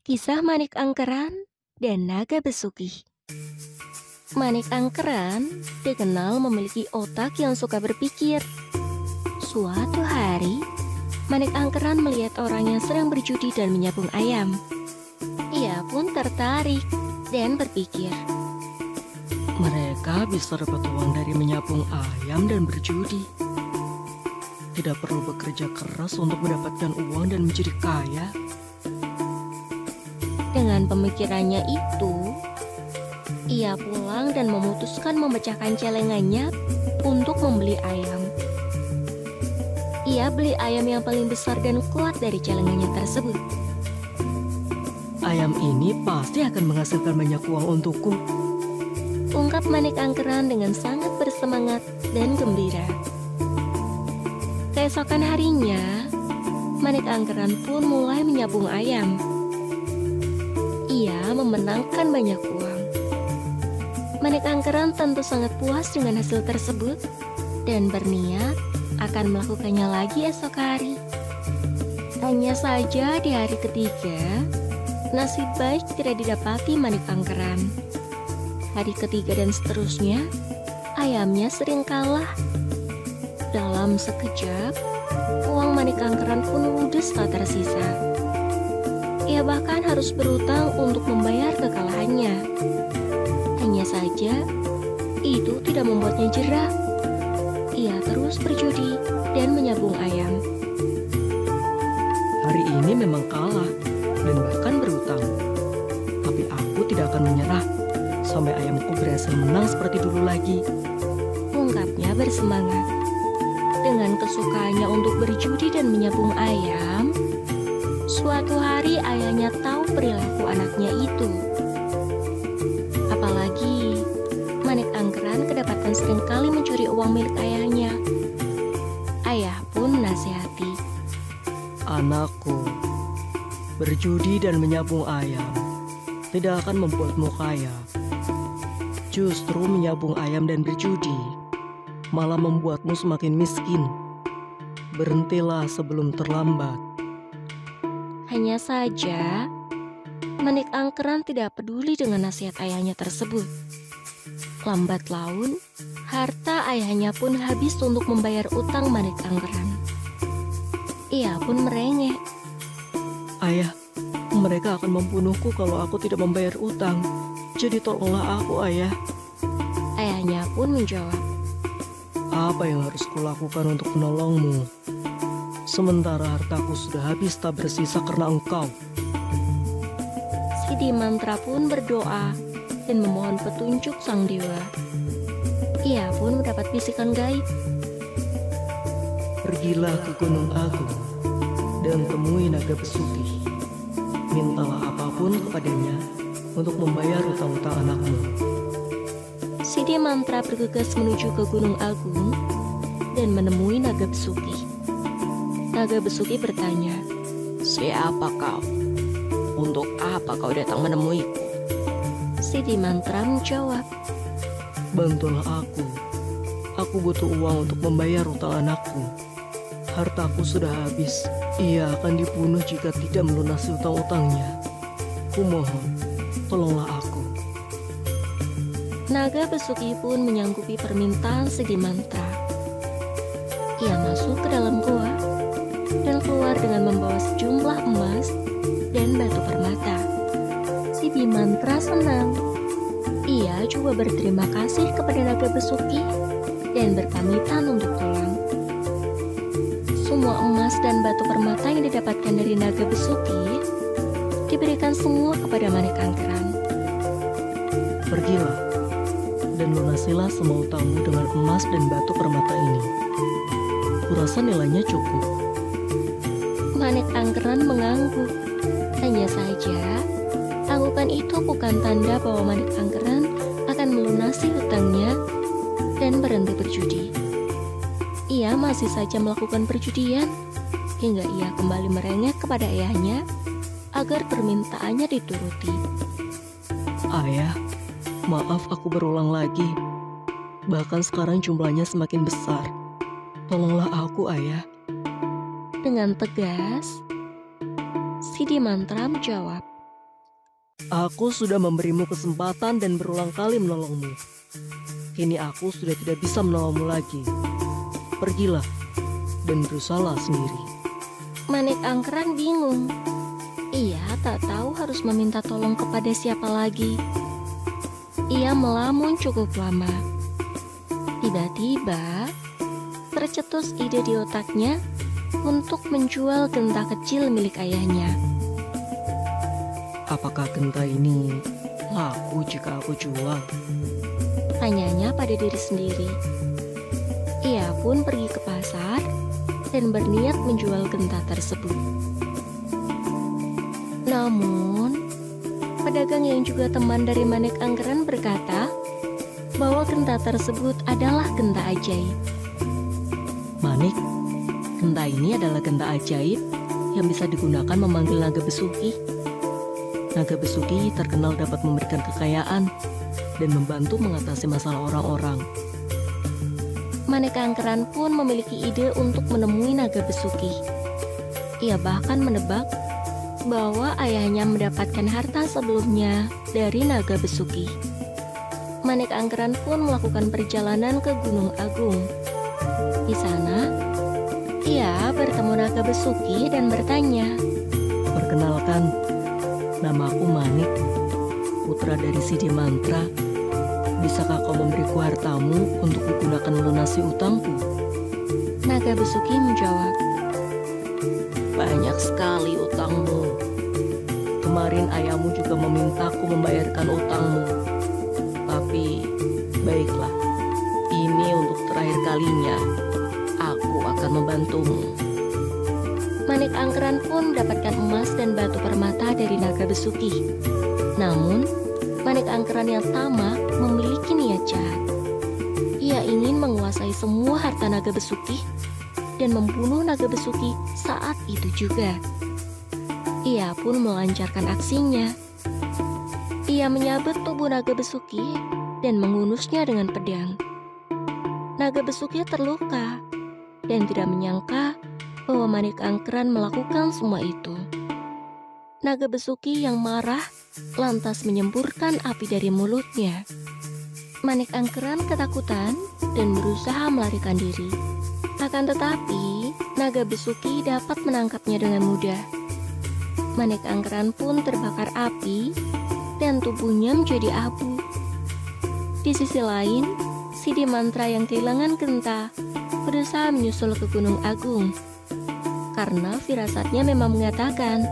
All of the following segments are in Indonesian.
Kisah Manik Angkeran dan Naga Besuki. Manik Angkeran dikenal memiliki otak yang suka berpikir. Suatu hari, Manik Angkeran melihat orang yang sedang berjudi dan menyabung ayam. Ia pun tertarik dan berpikir, mereka bisa dapat uang dari menyabung ayam dan berjudi. Tidak perlu bekerja keras untuk mendapatkan uang dan menjadi kaya. Dengan pemikirannya itu, ia pulang dan memutuskan memecahkan celengannya untuk membeli ayam. Ia beli ayam yang paling besar dan kuat dari celengannya tersebut. Ayam ini pasti akan menghasilkan banyak uang untukku. Ungkap Manik Angkeran dengan sangat bersemangat dan gembira. Keesokan harinya, Manik Angkeran pun mulai menyabung ayam. Ia memenangkan banyak uang. Manik Angkeran tentu sangat puas dengan hasil tersebut dan berniat akan melakukannya lagi esok hari. Hanya saja di hari ketiga, nasib baik tidak didapati Manik Angkeran. Hari ketiga dan seterusnya, ayamnya sering kalah. Dalam sekejap, uang Manik Angkeran pun ludes tak tersisa. Ia bahkan harus berutang untuk membayar kekalahannya. Hanya saja, itu tidak membuatnya jerah. Ia terus berjudi dan menyabung ayam. Hari ini memang kalah dan bahkan berutang. Tapi aku tidak akan menyerah sampai ayamku berhasil menang seperti dulu lagi. Ungkapnya bersemangat. Dengan kesukaannya untuk berjudi dan menyabung ayam, suatu hari ayahnya tahu perilaku anaknya itu. Apalagi, Manik Angkeran kedapatan seringkali mencuri uang milik ayahnya. Ayah pun menasihati. Anakku, berjudi dan menyabung ayam tidak akan membuatmu kaya. Justru menyabung ayam dan berjudi malah membuatmu semakin miskin. Berhentilah sebelum terlambat. Hanya saja, Manik Angkeran tidak peduli dengan nasihat ayahnya tersebut. Lambat laun, harta ayahnya pun habis untuk membayar utang Manik Angkeran. Ia pun merengek. Ayah, mereka akan membunuhku kalau aku tidak membayar utang. Jadi tolonglah aku, ayah. Ayahnya pun menjawab, apa yang harus kulakukan untuk menolongmu? Sementara hartaku sudah habis tak bersisa karena engkau. Si Dimantra pun berdoa dan memohon petunjuk sang dewa. Ia pun mendapat bisikan gaib. Pergilah ke Gunung Agung dan temui Naga Besuki. Mintalah apapun kepadanya untuk membayar utang-utang anakmu. Si Dimantra bergegas menuju ke Gunung Agung dan menemui Naga Besuki. Naga Besuki bertanya, siapa kau? Untuk apa kau datang menemuiku? Si Dimantra menjawab, bantulah aku. Aku butuh uang untuk membayar utang anakku. Hartaku sudah habis. Ia akan dibunuh jika tidak melunasi utang-utangnya. Kumohon, tolonglah aku. Naga Besuki pun menyanggupi permintaan si Dimantra. Ia masuk ke dalam gua dan keluar dengan membawa sejumlah emas dan batu permata. Si Dimantra senang. Ia juga berterima kasih kepada Naga Besuki dan berpamitan untuk pulang. Semua emas dan batu permata yang didapatkan dari Naga Besuki diberikan semua kepada Manik Angkeran. Pergilah dan lunasilah semua utangmu dengan emas dan batu permata ini. Kurasa nilainya cukup. Manik Angkeran mengangguk. Hanya saja, anggukan itu bukan tanda bahwa Manik Angkeran akan melunasi hutangnya dan berhenti berjudi. Ia masih saja melakukan perjudian hingga ia kembali merengek kepada ayahnya agar permintaannya dituruti. Ayah, maaf aku berulang lagi. Bahkan sekarang jumlahnya semakin besar. Tolonglah aku, ayah. Dengan tegas, si Dimantra menjawab, Aku sudah memberimu kesempatan dan berulang kali menolongmu. Kini aku sudah tidak bisa menolongmu lagi. Pergilah dan berusahalah sendiri. Manik Angkeran bingung. Ia tak tahu harus meminta tolong kepada siapa lagi. Ia melamun cukup lama. Tiba-tiba tercetus ide di otaknya untuk menjual genta kecil milik ayahnya. Apakah genta ini laku jika aku jual? Tanyanya pada diri sendiri. Ia pun pergi ke pasar dan berniat menjual genta tersebut. Namun, pedagang yang juga teman dari Manik Angkeran berkata bahwa genta tersebut adalah genta ajaib. Manik, genta ini adalah genta ajaib yang bisa digunakan memanggil naga besuki. Naga besuki terkenal dapat memberikan kekayaan dan membantu mengatasi masalah orang-orang. Manik Angkeran pun memiliki ide untuk menemui naga besuki. Ia bahkan menebak bahwa ayahnya mendapatkan harta sebelumnya dari naga besuki. Manik Angkeran pun melakukan perjalanan ke Gunung Agung. Di sana, ia bertemu naga besuki dan bertanya, "Perkenalkan, nama aku Manik, putra dari Sidi Mantra. Bisakah kau memberiku hartamu untuk digunakan melunasi utangku?" Naga besuki menjawab, "Banyak sekali utangmu. Kemarin ayahmu juga memintaku membayarkan utangmu. Tapi, baiklah, ini untuk terakhir kalinya. Aku akan membantumu." Manik Angkeran pun mendapatkan emas dan batu permata dari naga besuki. Namun, Manik Angkeran yang tamak memiliki niat jahat. Ia ingin menguasai semua harta naga besuki dan membunuh naga besuki saat itu juga. Ia pun melancarkan aksinya. Ia menyabet tubuh naga besuki dan mengunusnya dengan pedang. Naga besuki terluka dan tidak menyangka bahwa Manik Angkeran melakukan semua itu. Naga besuki yang marah lantas menyemburkan api dari mulutnya. Manik Angkeran ketakutan dan berusaha melarikan diri. Akan tetapi, naga besuki dapat menangkapnya dengan mudah. Manik Angkeran pun terbakar api dan tubuhnya menjadi abu. Di sisi lain, Sidi Mantra yang kehilangan genta berusaha menyusul ke Gunung Agung. Karena firasatnya memang mengatakan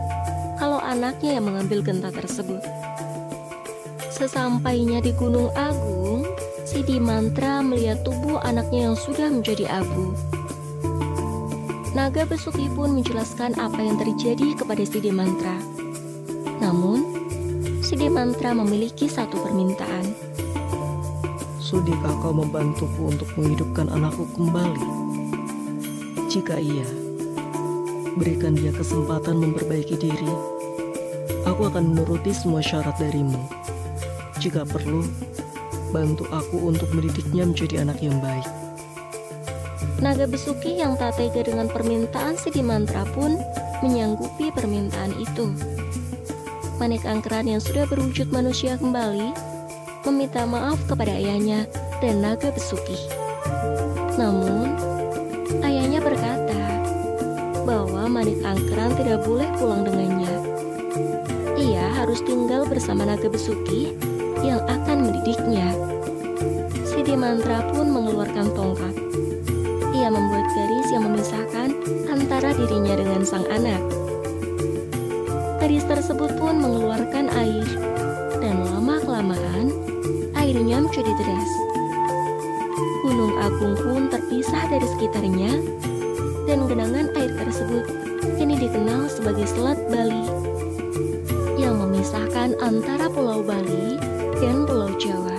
kalau anaknya yang mengambil genta tersebut. Sesampainya di Gunung Agung, Sidi Mantra melihat tubuh anaknya yang sudah menjadi abu. Naga besuki pun menjelaskan apa yang terjadi kepada Sidi Mantra. Namun, Sidi Mantra memiliki satu permintaan. "Sudikah kau membantuku untuk menghidupkan anakku kembali? Jika iya, berikan dia kesempatan memperbaiki diri. Aku akan menuruti semua syarat darimu. Jika perlu, bantu aku untuk mendidiknya menjadi anak yang baik." Naga besuki yang tak tega dengan permintaan Sidi Mantra pun menyanggupi permintaan itu. Manik Angkeran yang sudah berwujud manusia kembali meminta maaf kepada ayahnya dan naga besuki. Namun, ayahnya berkata bahwa Manik Angkeran tidak boleh pulang dengannya. Ia harus tinggal bersama naga besuki yang akan mendidiknya. Sidi Mantra pun mengeluarkan tongkat. Ia membuat garis yang memisahkan antara dirinya dengan sang anak. Garis tersebut pun mengeluarkan air, dan lama-kelamaan airnya menjadi deras. Gunung Agung pun terpisah dari sekitarnya, dan genangan air tersebut kini dikenal sebagai Selat Bali, yang memisahkan antara Pulau Bali dan Pulau Jawa.